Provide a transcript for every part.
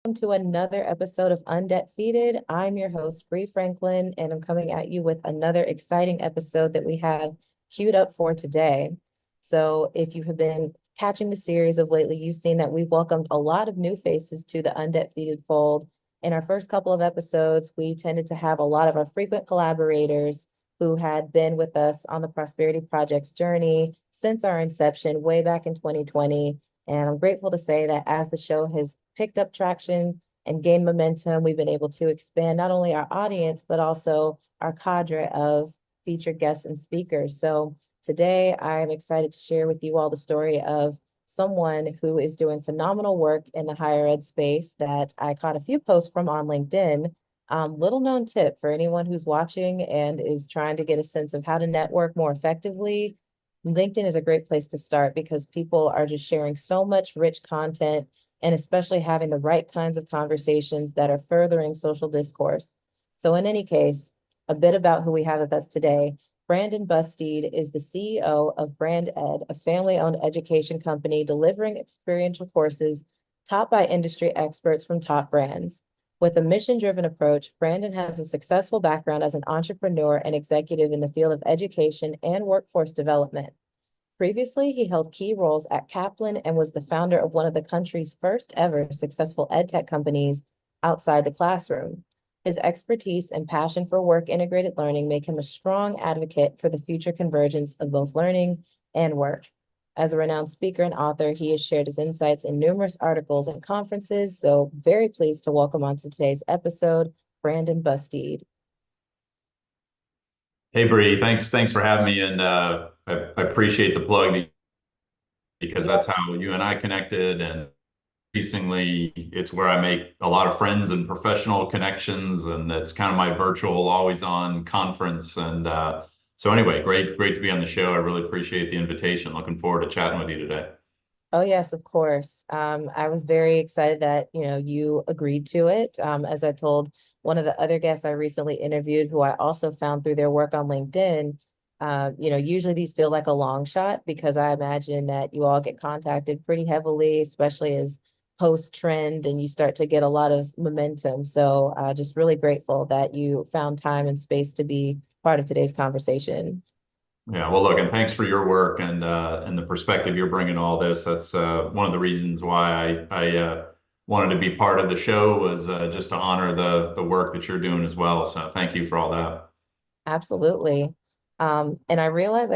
Welcome to another episode of Undefeated. I'm your host, Bree Franklin, and I'm coming at you with another exciting episode that we have queued up for today. So, if you have been catching the series of lately, you've seen that we've welcomed a lot of new faces to the Undefeated fold. In our first couple of episodes, we tended to have a lot of our frequent collaborators who had been with us on the Prosperity Project's journey since our inception way back in 2020. And I'm grateful to say that as the show has picked up traction and gained momentum, we've been able to expand not only our audience, but also our cadre of featured guests and speakers. So today I'm excited to share with you all the story of someone who is doing phenomenal work in the higher ed space that I caught a few posts from on LinkedIn. Little known tip for anyone who's watching and is trying to get a sense of how to network more effectively. LinkedIn is a great place to start because people are just sharing so much rich content and especially having the right kinds of conversations that are furthering social discourse. So in any case, a bit about who we have with us today. Brandon Busteed is the CEO of Brand Ed, a family-owned education company delivering experiential courses taught by industry experts from top brands. With a mission-driven approach, Brandon has a successful background as an entrepreneur and executive in the field of education and workforce development. Previously, he held key roles at Kaplan and was the founder of one of the country's first ever successful edtech companies outside the classroom. His expertise and passion for work-integrated learning make him a strong advocate for the future convergence of both learning and work. As a renowned speaker and author, he has shared his insights in numerous articles and conferences, so very pleased to welcome onto today's episode, Brandon Busteed. Hey Bree, thanks for having me, and I appreciate the plug because Yeah. that's how you and I connected, and increasingly it's where I make a lot of friends and professional connections, and that's kind of my virtual, always on conference. And so anyway, great to be on the show. I really appreciate the invitation. Looking forward to chatting with you today. Oh, yes, of course. I was very excited that, you agreed to it. As I told one of the other guests I recently interviewed, who I also found through their work on LinkedIn, usually these feel like a long shot because I imagine that you all get contacted pretty heavily, especially as post trend and you start to get a lot of momentum. So just really grateful that you found time and space to be part of today's conversation. Yeah, well, look, and thanks for your work and the perspective you're bringing to all this. That's one of the reasons why I wanted to be part of the show was just to honor the work that you're doing as well. So thank you for all that. Absolutely. And I realized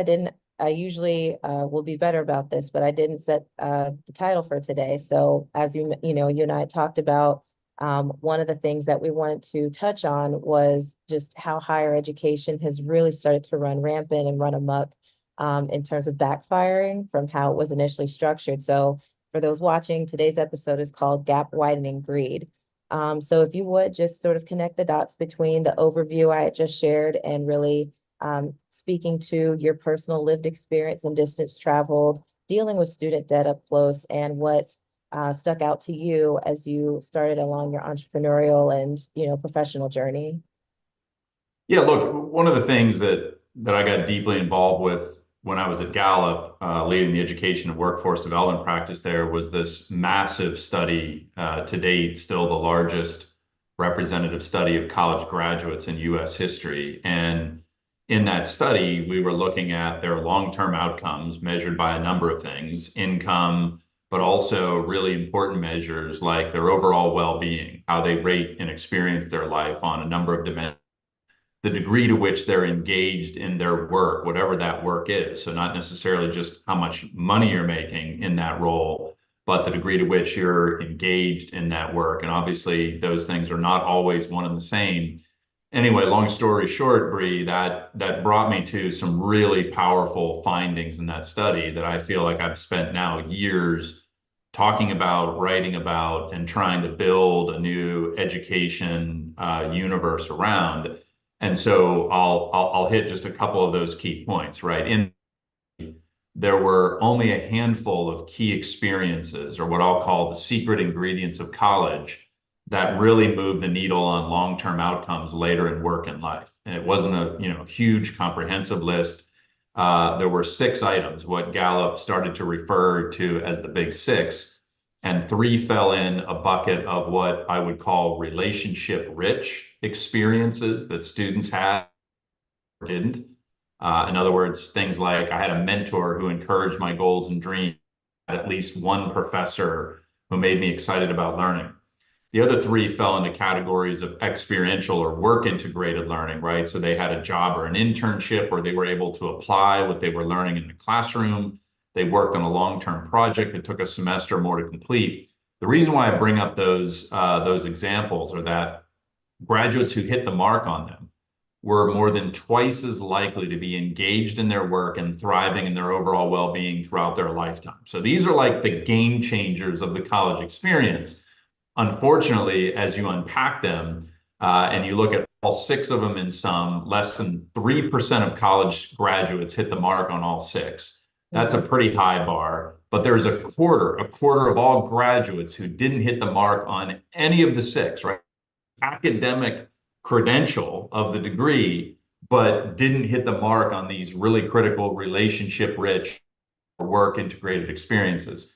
I usually will be better about this, but I didn't set the title for today. So as you and I talked about, one of the things that we wanted to touch on was just how higher education has really started to run rampant and run amok in terms of backfiring from how it was initially structured. So for those watching, today's episode is called Gap-Widening Greed. So if you would just sort of connect the dots between the overview I had just shared and really speaking to your personal lived experience and distance traveled, dealing with student debt up close, and what stuck out to you as you started along your entrepreneurial and professional journey. Yeah, look, one of the things that I got deeply involved with when I was at Gallup, leading the education and workforce development practice there, was this massive study, to date, still the largest representative study of college graduates in U.S. history. And in that study, we were looking at their long-term outcomes measured by a number of things, income, but also really important measures like their overall well-being, how they rate and experience their life on a number of dimensions, the degree to which they're engaged in their work, whatever that work is. So not necessarily just how much money you're making in that role, but the degree to which you're engaged in that work. And obviously those things are not always one and the same. Anyway, long story short, Bree, that brought me to some really powerful findings in that study that I feel like I've spent now years talking about, writing about, and trying to build a new education universe around. And so I'll hit just a couple of those key points, right? There were only a handful of key experiences, or what I'll call the secret ingredients of college, that really moved the needle on long-term outcomes later in work and life. And it wasn't a huge comprehensive list. There were six items, what Gallup started to refer to as the big six. and 3 fell in a bucket of what I would call relationship rich experiences that students had or didn't. In other words, things like I had a mentor who encouraged my goals and dreams, at least one professor who made me excited about learning. The other 3 fell into categories of experiential or work integrated learning, right? So they had a job or an internship where they were able to apply what they were learning in the classroom. They worked on a long-term project that took a semester or more to complete. The reason why I bring up those examples are that graduates who hit the mark on them were more than twice as likely to be engaged in their work and thriving in their overall well-being throughout their lifetime. So these are like the game changers of the college experience. Unfortunately, as you unpack them and you look at all 6 of them in sum, less than 3% of college graduates hit the mark on all 6. That's a Mhm. pretty high bar. But there's a quarter of all graduates who didn't hit the mark on any of the 6, right? Academic credential of the degree, but didn't hit the mark on these really critical relationship rich work integrated experiences.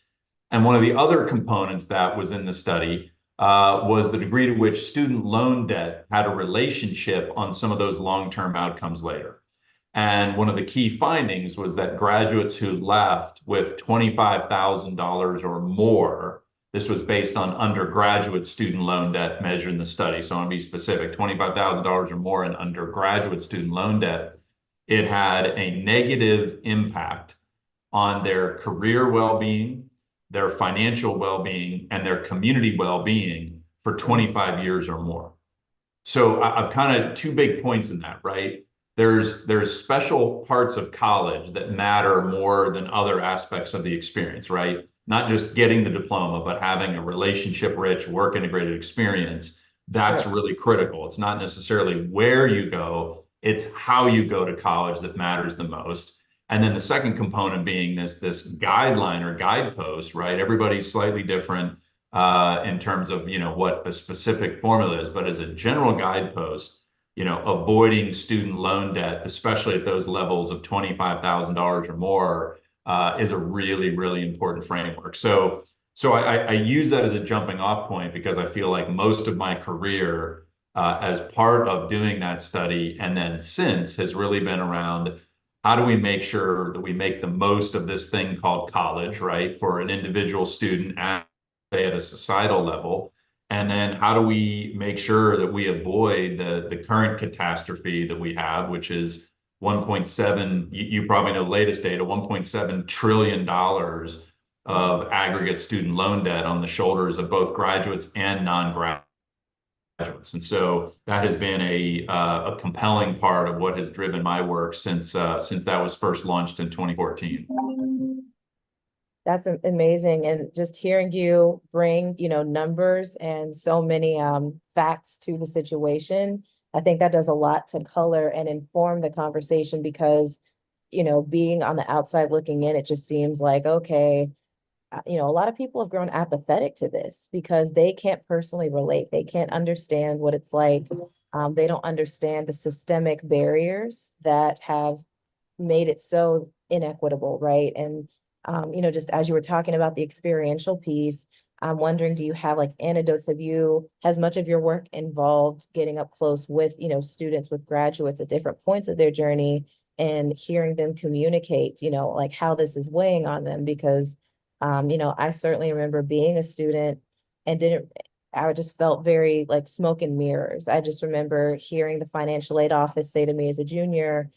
And one of the other components that was in the study was the degree to which student loan debt had a relationship on some of those long-term outcomes later. And one of the key findings was that graduates who left with $25,000 or more, this was based on undergraduate student loan debt measured in the study. So I want to be specific, $25,000 or more in undergraduate student loan debt. It had a negative impact on their career well-being, their financial well-being, and their community well-being for Mhm. 25 years or more. So I've kind of 2 big points in that, right? There's special parts of college that matter more than other aspects of the experience, right? Not just getting the diploma, but having a relationship rich, work integrated experience. That's Sure. really critical. It's not necessarily where you go, it's how you go to college that matters the most. And then the second component being this guideline or guidepost, right? Everybody's slightly different in terms of what a specific formula is, but as a general guidepost, avoiding student loan debt, especially at those levels of $25,000 or more, is a really, really important framework. So I use that as a jumping off point because I feel like most of my career as part of doing that study and then since has really been around how do we make sure that we make the most of this thing called college, right, for an individual student and say at a societal level. And then how do we make sure that we avoid the current catastrophe that we have, which is 1.7, you probably know the latest data, $1.7 trillion of aggregate student loan debt on the shoulders of both graduates and non-graduates. And so that has been a compelling part of what has driven my work since that was first launched in 2014. That's amazing. And just hearing you bring, numbers and so many facts to the situation, I think that does a lot to color and inform the conversation because, being on the outside looking in, it just seems like, okay, a lot of people have grown apathetic to this because they can't personally relate. They can't understand what it's like. They don't understand the systemic barriers that have made it so inequitable, right? And just as you were talking about the experiential piece, I'm wondering, do you have like anecdotes? Has much of your work involved getting up close with, students, with graduates at different points of their journey and hearing them communicate, like how this is weighing on them? Because, I certainly remember being a student and I just felt very like smoke and mirrors. I just remember hearing the financial aid office say to me as a junior,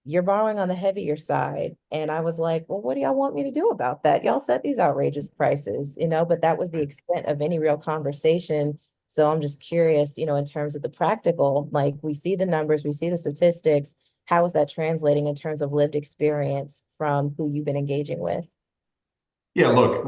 you're borrowing on the heavier side. And I was like, well, what do y'all want me to do about that? Y'all set these outrageous prices, but that was the extent of any real conversation. So I'm just curious, in terms of the practical, like we see the numbers, we see the statistics. How is that translating in terms of lived experience from who you've been engaging with? Yeah, look,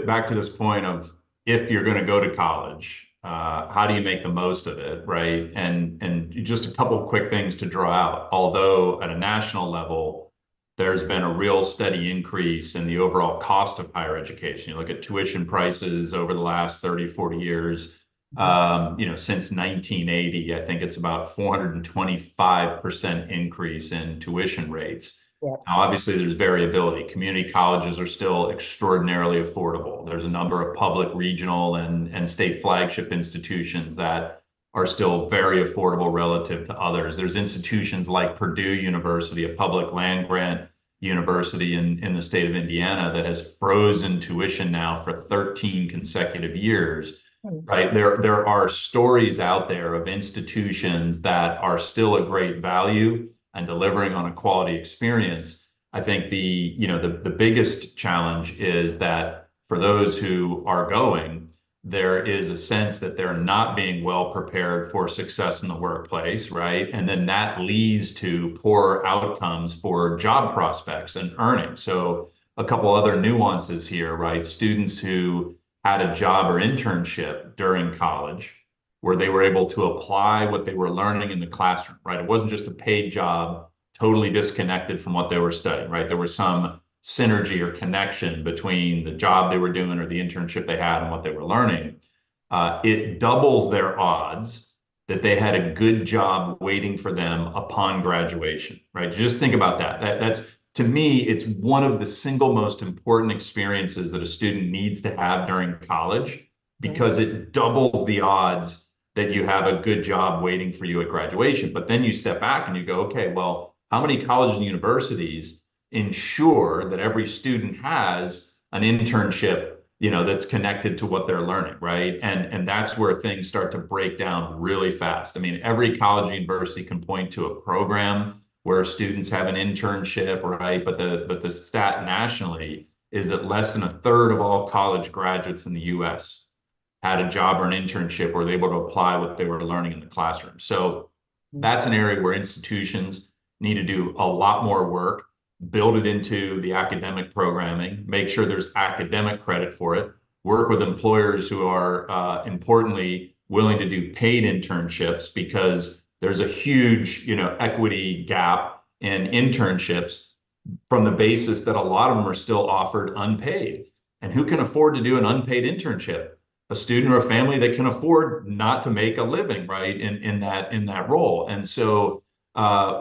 back to this point of if you're going to go to college, how do you make the most of it, right? And just a couple of quick things to draw out. Although at a national level, there's been a real steady increase in the overall cost of higher education. You look at tuition prices over the last 30, 40 years, since 1980, I think it's about 425% increase in tuition rates. Yeah. Now, obviously, there's variability. Community colleges are still extraordinarily affordable. There's a number of public, regional, and state flagship institutions that are still very affordable relative to others. There's institutions like Purdue University, a public land grant university in the state of Indiana, that has frozen tuition now for 13 consecutive years. Hmm. Right. There are stories out there of institutions that are still a great value and delivering on a quality experience. I think the biggest challenge is that for those who are going, there is a sense that they're not being well prepared for success in the workplace, right? And then that leads to poor outcomes for job prospects and earning. So a couple other nuances here, right? Students who had a job or internship during college where they were able to apply what they were learning in the classroom, right? It wasn't just a paid job, totally disconnected from what they were studying, right? There was some synergy or connection between the job they were doing or the internship they had and what they were learning. It doubles their odds that they had a good job waiting for them upon graduation, right? Just think about that. That's to me, it's one of the single most important experiences that a student needs to have during college Mhm. because it doubles the odds that you have a good job waiting for you at graduation. But then you step back and you go, okay, well, how many colleges and universities ensure that every student has an internship, that's connected to what they're learning, right? And that's where things start to break down really fast. I mean, every college and university can point to a program where students have an internship, right? But the stat nationally is that less than a third of all college graduates in the US had a job or an internship where they were able to apply what they were learning in the classroom. So that's an area where institutions need to do a lot more work, build it into the academic programming, make sure there's academic credit for it, work with employers who are importantly willing to do paid internships because there's a huge, equity gap in internships from the basis that a lot of them are still offered unpaid. And who can afford to do an unpaid internship? A student or a family that can afford not to make a living, right? In that role. And so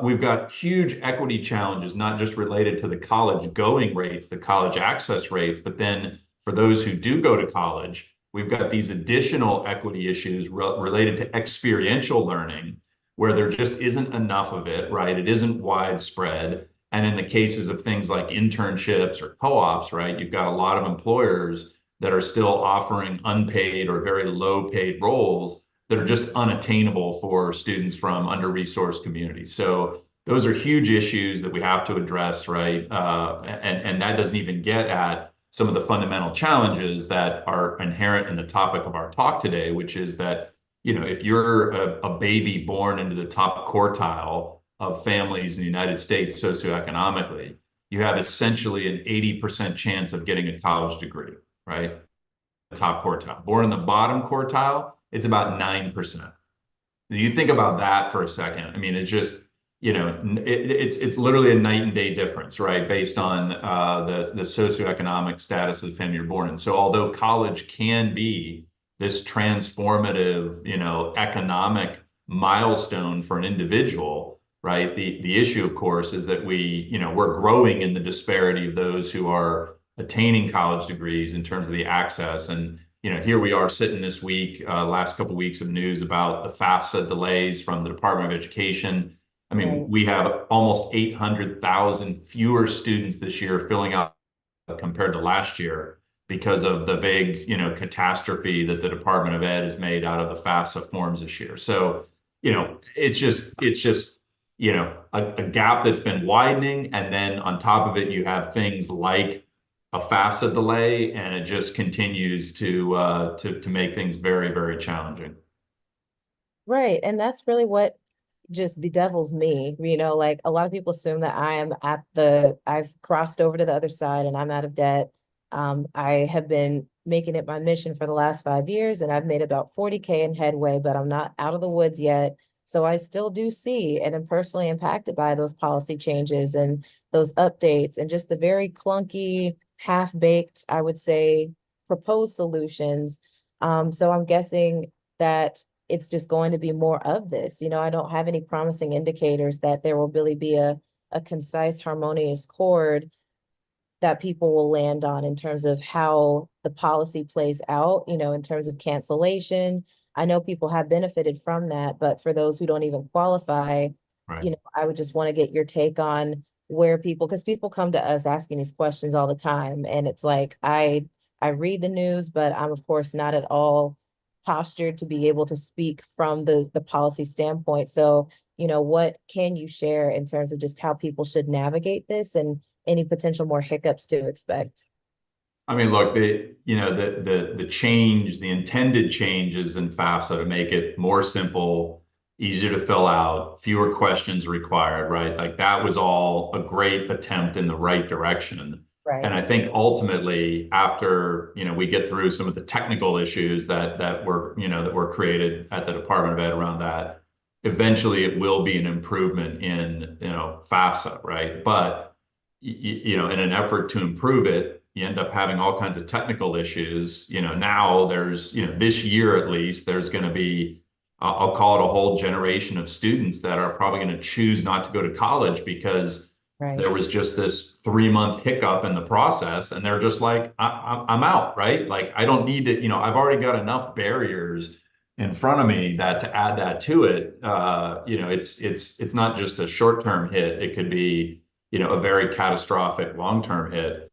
we've got huge equity challenges, not just related to the college going rates, the college access rates, but then for those who do go to college, we've got these additional equity issues related to experiential learning, where there just isn't enough of it, right? It isn't widespread. And in the cases of things like internships or co-ops, right, you've got a lot of employers that are still offering unpaid or very low paid roles that are just unattainable for students from under-resourced communities. So those are huge issues that we have to address, right? And that doesn't even get at some of the fundamental challenges that are inherent in the topic of our talk today, which is that, if you're a baby born into the top quartile of families in the United States socioeconomically, you have essentially an 80% chance of getting a college degree, right? Top quartile. Born in the bottom quartile, it's about 9%. You think about that for a second. I mean, it's just, it's literally a night and day difference, right? Based on the socioeconomic status of the family you're born in. So although college can be this transformative, economic milestone for an individual, right? The issue, of course, is that we're growing in the disparity of those who are attaining college degrees in terms of the access. And here we are sitting this week, last couple of weeks of news about the FAFSA delays from the Department of Education. I mean, Right. we have almost 800,000 fewer students this year filling out compared to last year because of the big, catastrophe that the Department of Ed has made out of the FAFSA forms this year. So, it's just, a gap that's been widening. And then on top of it, you have things like a FAFSA delay, and it just continues to make things very, very challenging. Right. And that's really what just bedevils me. Like a lot of people assume that I've crossed over to the other side and I'm out of debt. I have been making it my mission for the last 5 years and I've made about 40K in headway, but I'm not out of the woods yet. So I still do see and am personally impacted by those policy changes and those updates and just the very clunky, half-baked, I would say, proposed solutions. So I'm guessing that it's just going to be more of this. I don't have any promising indicators that there will really be a a concise, harmonious chord that people will land on in terms of how the policy plays out, in terms of cancellation. I know people have benefited from that, but for those who don't even qualify, Right. I would just want to get your take on where people, because people come to us asking these questions all the time. And it's like, I read the news, but I'm of course not at all postured to be able to speak from the policy standpoint. So, what can you share in terms of just how people should navigate this and any potential more hiccups to expect? I mean, look, the change, the intended changes in FAFSA to make it more simple, easier to fill out, fewer questions required, right? Like that was all a great attempt in the right direction. And Right, I think ultimately, after, we get through some of the technical issues that were created at the Department of Ed around that, eventually it will be an improvement in, FAFSA, right? But in an effort to improve it, you end up having all kinds of technical issues. Now there's, this year at least, there's going to be, I'll call it a whole generation of students that are probably going to choose not to go to college because right, there was just this 3 month hiccup in the process. And they're just like, I'm out, right? Like, I don't need to, I've already got enough barriers in front of me that to add that to it, it's not just a short-term hit. It could be, a very catastrophic long-term hit.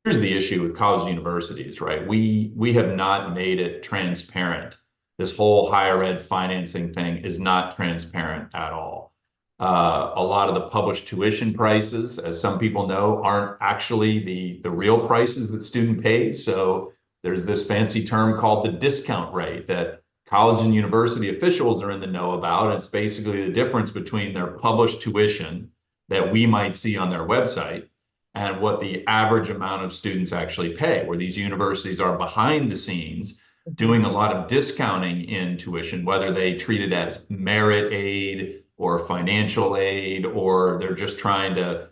Here's the issue with college and universities, right? We have not made it transparent. This whole higher ed financing thing is not transparent at all. A lot of the published tuition prices, as some people know, aren't actually the real prices that student pays. So there's this fancy term called the discount rate that college and university officials are in the know about. It's basically the difference between their published tuition that we might see on their website and what the average amount of students actually pay, where these universities are behind the scenes mhm, doing a lot of discounting in tuition, whether they treat it as merit aid or financial aid, or they're just trying to,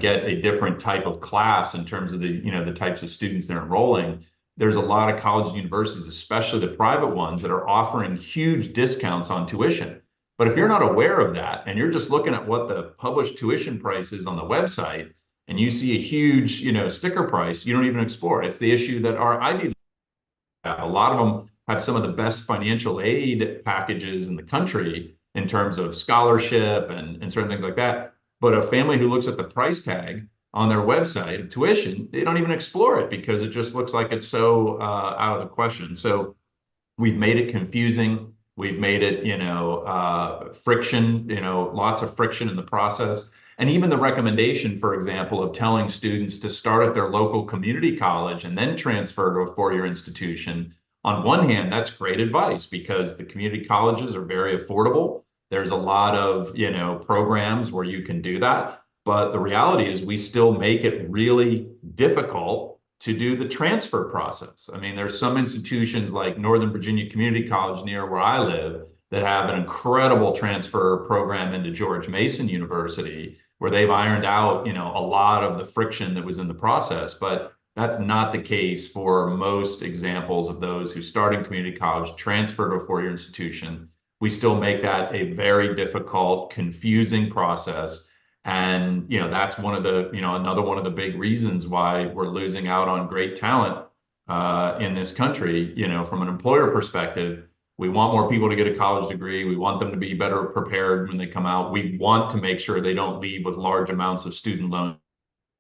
get a different type of class in terms of the types of students they're enrolling. There's a lot of colleges and universities, especially the private ones, that are offering huge discounts on tuition. But if you're right, not aware of that and you're just looking at what the published tuition price is on the website, and you see a huge, sticker price, you don't even explore it. It's the issue that our Ivy have. A lot of them have some of the best financial aid packages in the country in terms of scholarship and certain things like that. But a family who looks at the price tag on their website of tuition, they don't even explore it because it just looks like it's so out of the question. So we've made it confusing. We've made it, friction, lots of friction in the process. And even the recommendation, for example, of telling students to start at their local community college and then transfer to a four-year institution. On one hand, that's great advice because the community colleges are very affordable. There's a lot of, programs where you can do that. But the reality is we still make it really difficult to do the transfer process. I mean, there's some institutions like Northern Virginia Community College near where I live that have an incredible transfer program into George Mason University where they've ironed out, a lot of the friction that was in the process. But that's not the case for most examples of those who start in community college, transfer to a four-year institution. We still make that a very difficult, confusing process. And, that's one of the, another one of the big reasons why we're losing out on great talent in this country, from an employer perspective. We want more people to get a college degree. We want them to be better prepared when they come out. We want to make sure they don't leave with large amounts of student loan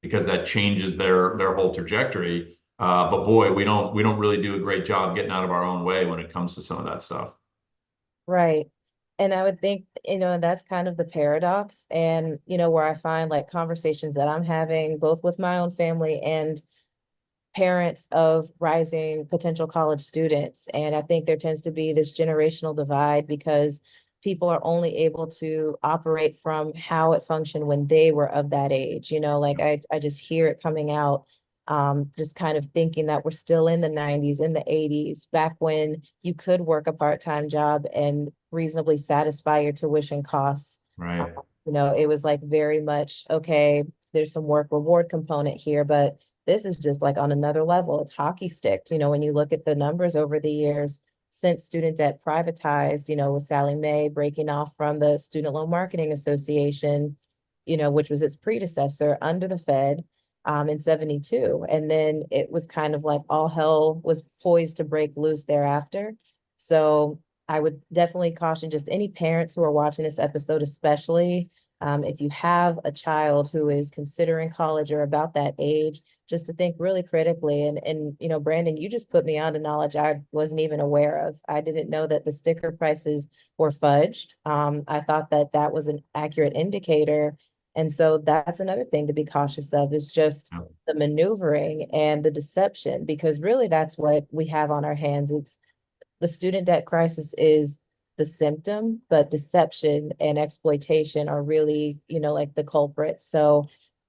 because that changes their whole trajectory. But boy, we don't really do a great job getting out of our own way when it comes to some of that stuff. right. And I would think, that's kind of the paradox. And, where I find like conversations that I'm having both with my own family and parents of rising potential college students. And I think there tends to be this generational divide because people are only able to operate from how it functioned when they were of that age. Like I just hear it coming out, just kind of thinking that we're still in the 90s, in the 80s, back when you could work a part-time job and reasonably satisfy your tuition costs. Right. It was like very much, okay, there's some work reward component here, but this is just like on another level. It's hockey sticked. When you look at the numbers over the years since student debt privatized, with Sally Mae breaking off from the Student Loan Marketing Association, which was its predecessor under the Fed in 72. And then it was kind of like all hell was poised to break loose thereafter. So I would definitely caution just any parents who are watching this episode, especially if you have a child who is considering college or about that age, just to think really critically. And Brandon, you just put me on to knowledge I wasn't even aware of. I didn't know that the sticker prices were fudged. I thought that that was an accurate indicator. And so that's another thing to be cautious of is just the maneuvering and the deception, because really that's what we have on our hands. It's the student debt crisis is the symptom, but deception and exploitation are really, like the culprit. So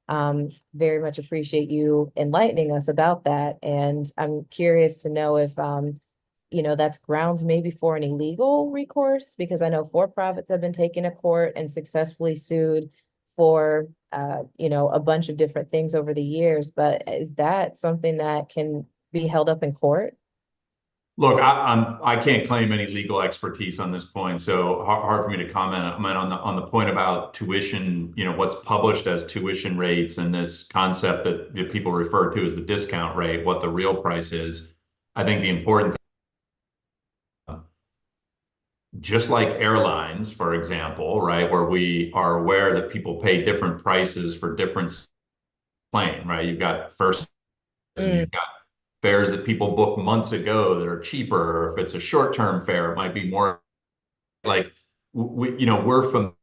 very much appreciate you enlightening us about that. And I'm curious to know if that's grounds maybe for an illegal recourse, because I know for-profits have been taken to court and successfully sued for a bunch of different things over the years. But is that something that can be held up in court? Look, I can't claim any legal expertise on this point, so hard for me to comment. I mean, on the point about tuition, what's published as tuition rates and this concept that people refer to as the discount rate, what the real price is. I think the important thing, just like airlines, for example, right, where we are aware that people pay different prices for different plane, right? You've got first and Mm, you've got fares that people book months ago that are cheaper. Or if it's a short-term fare, it might be more like we're familiar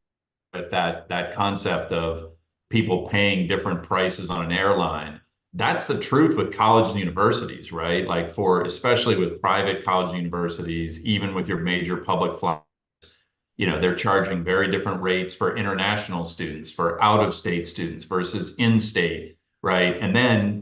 with that concept of people paying different prices on an airline. That's the truth with colleges and universities, right? Like for especially with private college and universities, even with your major public flights, they're charging very different rates for international students, for out-of-state students versus in-state, right? And then,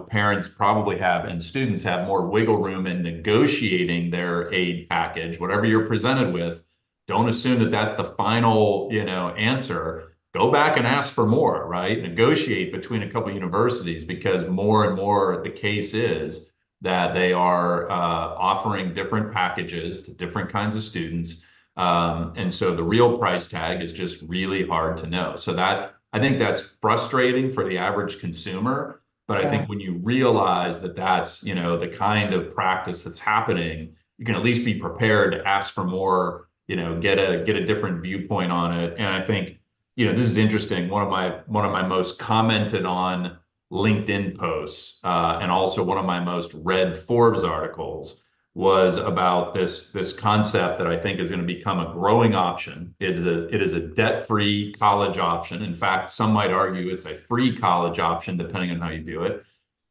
parents probably have and students have more wiggle room in negotiating their aid package, whatever you're presented with. Don't assume that that's the final, answer. Go back and ask for more, right? Negotiate between a couple universities because more and more the case is that they are offering different packages to different kinds of students, and so the real price tag is just really hard to know. So that I think that's frustrating for the average consumer. But I yeah, think when you realize that that's, the kind of practice that's happening, you can at least be prepared to ask for more, get a different viewpoint on it. And I think, this is interesting. One of my most commented on LinkedIn posts, and also one of my most read Forbes articles was about this concept that I think is going to become a growing option. It is a debt-free college option. In fact, some might argue it's a free college option, depending on how you view it.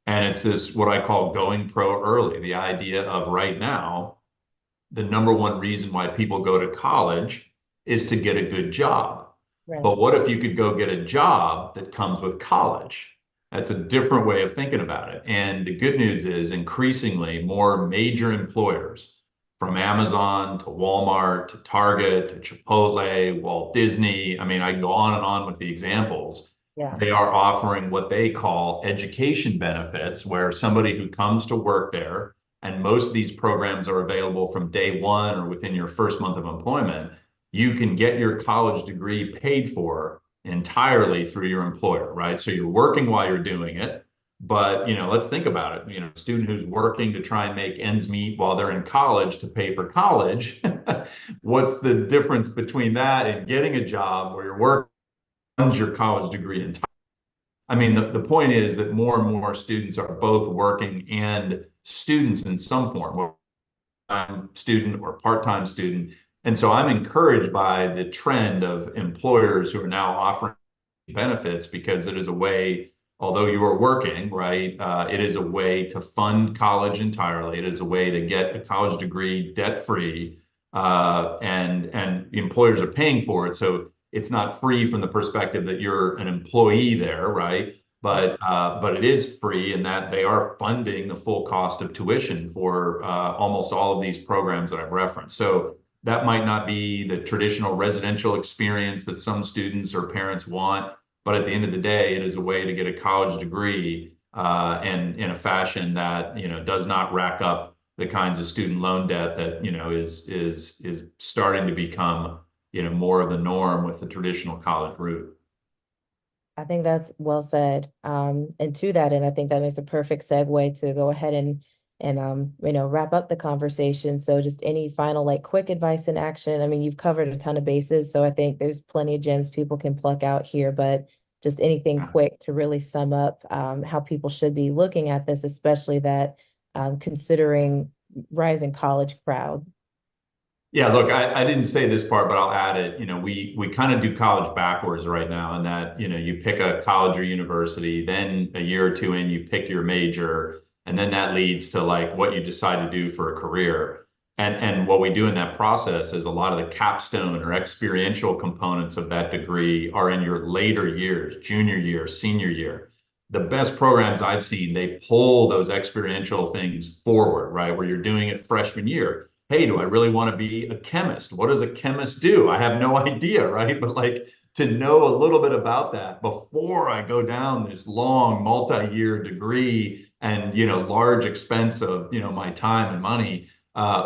And it's this what I call going pro early, the idea of right now, the number one reason why people go to college is to get a good job. right. But what if you could go get a job that comes with college? That's a different way of thinking about it. And the good news is increasingly more major employers, from Amazon to Walmart to Target to Chipotle, Walt Disney. I mean, I can go on and on with the examples. Yeah. They are offering what they call education benefits, where somebody who comes to work there, and most of these programs are available from day one or within your first month of employment, you can get your college degree paid for entirely through your employer, right? So you're working while you're doing it. But, let's think about it. A student who's working to try and make ends meet while they're in college to pay for college, what's the difference between that and getting a job where you're working funds your college degree entirely? I mean, the point is that more and more students are both working and students in some form, whether time student or part-time student. And so I'm encouraged by the trend of employers who are now offering benefits because it is a way, although you are working, right? It is a way to fund college entirely. It is a way to get a college degree debt-free, and the employers are paying for it. So it's not free from the perspective that you're an employee there, right? But it is free in that they are funding the full cost of tuition for almost all of these programs that I've referenced. So that might not be the traditional residential experience that some students or parents want, but at the end of the day, it is a way to get a college degree, and in a fashion that does not rack up the kinds of student loan debt that is starting to become more of the norm with the traditional college route. I think that's well said. And to that, and I think that makes a perfect segue to go ahead and wrap up the conversation. So just any final like quick advice in action. I mean, you've covered a ton of bases, so I think there's plenty of gems people can pluck out here, but just anything quick to really sum up how people should be looking at this, especially that considering rising college crowd. Yeah, look, I didn't say this part, but I'll add it. We kind of do college backwards right now in that, you pick a college or university, then a year or two in, you pick your major, and then that leads to like what you decide to do for a career. And what we do in that process is a lot of the capstone or experiential components of that degree are in your later years, junior year, senior year. The best programs I've seen, they pull those experiential things forward, right? Where you're doing it freshman year. Hey, do I really want to be a chemist? What does a chemist do? I have no idea, right? But like to know a little bit about that before I go down this long multi-year degree and large expense of my time and money,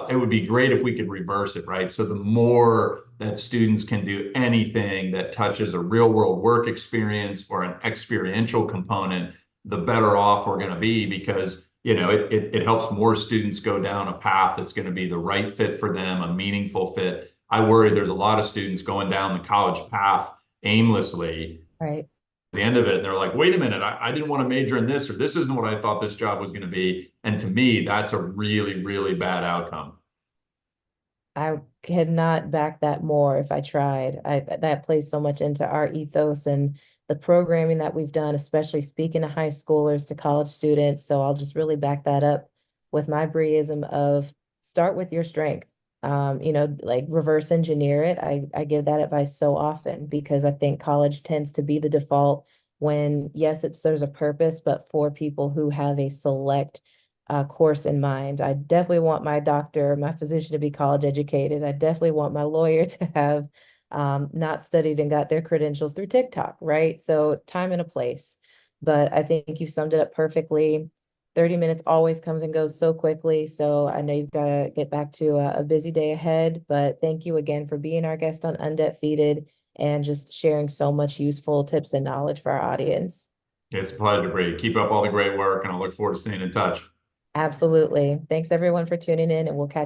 it would be great if we could reverse it, right? So the more that students can do anything that touches a real world work experience or an experiential component, the better off we're going to be because it helps more students go down a path that's going to be the right fit for them, a meaningful fit. I worry there's a lot of students going down the college path aimlessly Right. at the end of it. And they're like, wait a minute, I didn't want to major in this, or this isn't what I thought this job was going to be. And to me, that's a really, really bad outcome. I cannot back that more if I tried. That plays so much into our ethos and the programming that we've done, especially speaking to high schoolers, to college students. So I'll just really back that up with my Breeism of start with your strength. Like reverse engineer it. I give that advice so often because I think college tends to be the default when, yes, it serves a purpose, but for people who have a select course in mind. I definitely want my doctor, my physician to be college educated. I definitely want my lawyer to have not studied and got their credentials through TikTok, right? So time and a place. But I think you summed it up perfectly. 30 minutes always comes and goes so quickly. So I know you've got to get back to a busy day ahead, but thank you again for being our guest on Undebt Feeded and just sharing so much useful tips and knowledge for our audience. It's a pleasure, Bree. Keep up all the great work, and I look forward to staying in touch. Absolutely. Thanks everyone for tuning in, and we'll catch you.